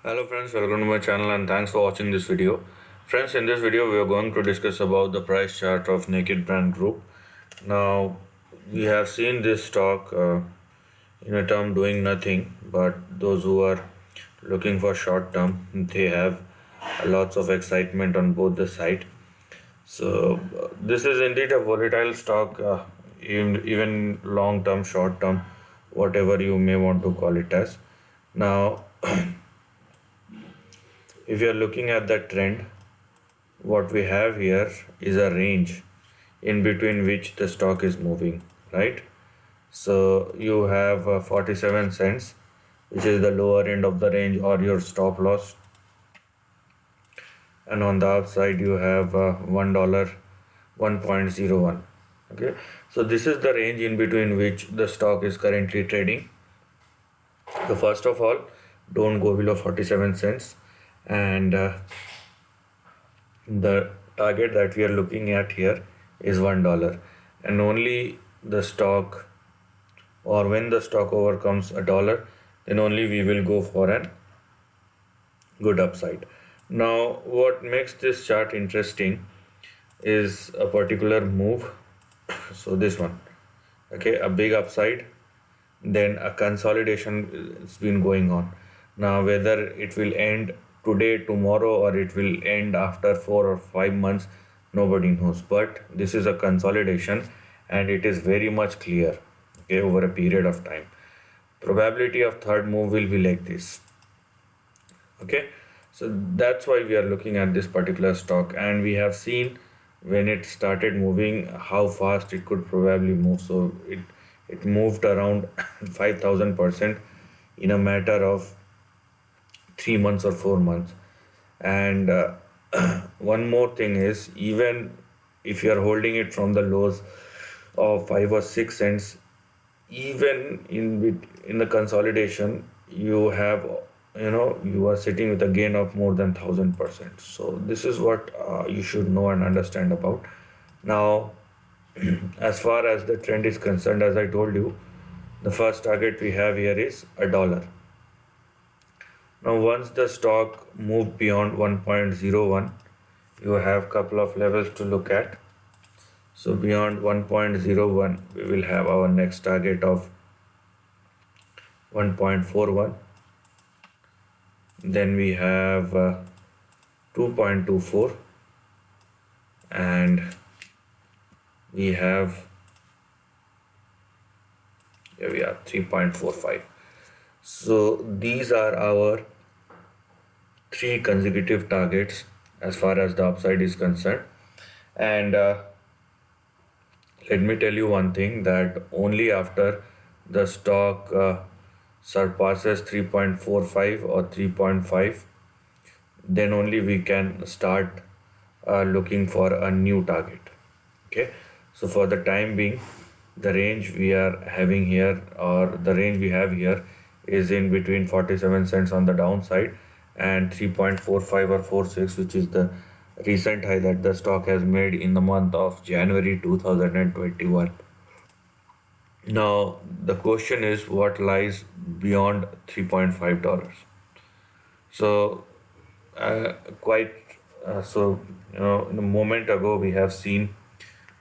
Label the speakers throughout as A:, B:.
A: Hello friends, welcome to my channel and thanks for watching this video. Friends, in this video we are going to discuss about the price chart of Naked Brand Group. Now, we have seen this stock in a term doing nothing, but those who are looking for short term, they have lots of excitement on both the side. So, this is indeed a volatile stock, even long term, short term, whatever you may want to call it as. Now, if you are looking at the trend, what we have here is a range in between which the stock is moving, right? So you have 47 cents, which is the lower end of the range or your stop loss, and on the upside you have $1 1.01. Okay, so this is the range in between which the stock is currently trading. So first of all, don't go below 47 cents, and the target that we are looking at here is $1, and only the stock, or when the stock overcomes a dollar, then only we will go for an good upside. Now, what makes this chart interesting is a particular move. So this one, okay, a big upside, then a consolidation has been going on. Now, whether it will end today, tomorrow, or it will end after 4 or 5 months, nobody knows. But this is a consolidation, and it is very much clear, okay, over a period of time. Probability of third move will be like this. Okay, so that's why we are looking at this particular stock, and we have seen when it started moving how fast it could probably move. So it moved around 5,000% in a matter of 3 months or 4 months. And one more thing is, even if you are holding it from the lows of 5 or 6 cents, even in the consolidation, you have, you are sitting with a gain of more than 1,000%. So this is what you should know and understand about. Now, as far as the trend is concerned, as I told you, the first target we have here is a dollar. Now, once the stock moved beyond 1.01, you have couple of levels to look at. So beyond 1.01, we will have our next target of 1.41. Then we have 2.24, and we have, here we are, 3.45. So these are our three consecutive targets as far as the upside is concerned. And let me tell you one thing, that only after the stock surpasses 3.45 or 3.5, then only we can start looking for a new target. Okay, so for the time being, the range we are having here, or the range we have here, is in between 47 cents on the downside and 3.45 or 46, which is the recent high that the stock has made in the month of January 2021. Now, the question is, what lies beyond $3.5? So, uh, quite so, in a moment ago, we have seen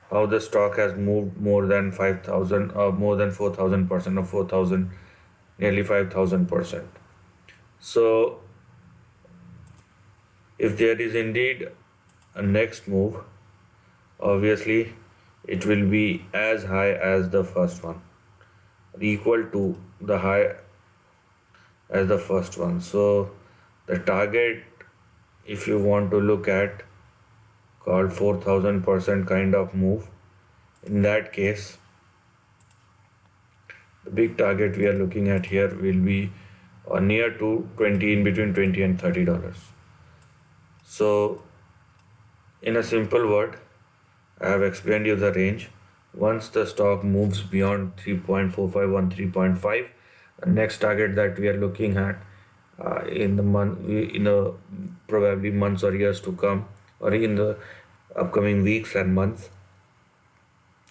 A: how the stock has moved more than 5,000 or more than 4,000% or 4,000, nearly 5,000%. So, if there is indeed a next move, obviously it will be as high as the first one, equal to the high as the first one. So the target, if you want to look at, called 4,000% kind of move, in that case, the big target we are looking at here will be near to 20, in between 20 and $30. So in a simple word, I have explained you the range. Once the stock moves beyond 3.45 on 3.5, the next target that we are looking at in the probably months or years to come, or in the upcoming weeks and months,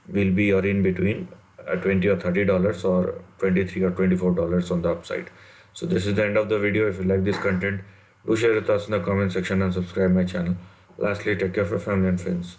A: will be, or in between, $20 or $30, or $23 or $24 on the upside. So this is the end of the video. If you like this content, do share your thoughts in the comment section and subscribe my channel. Lastly, take care of your family and friends.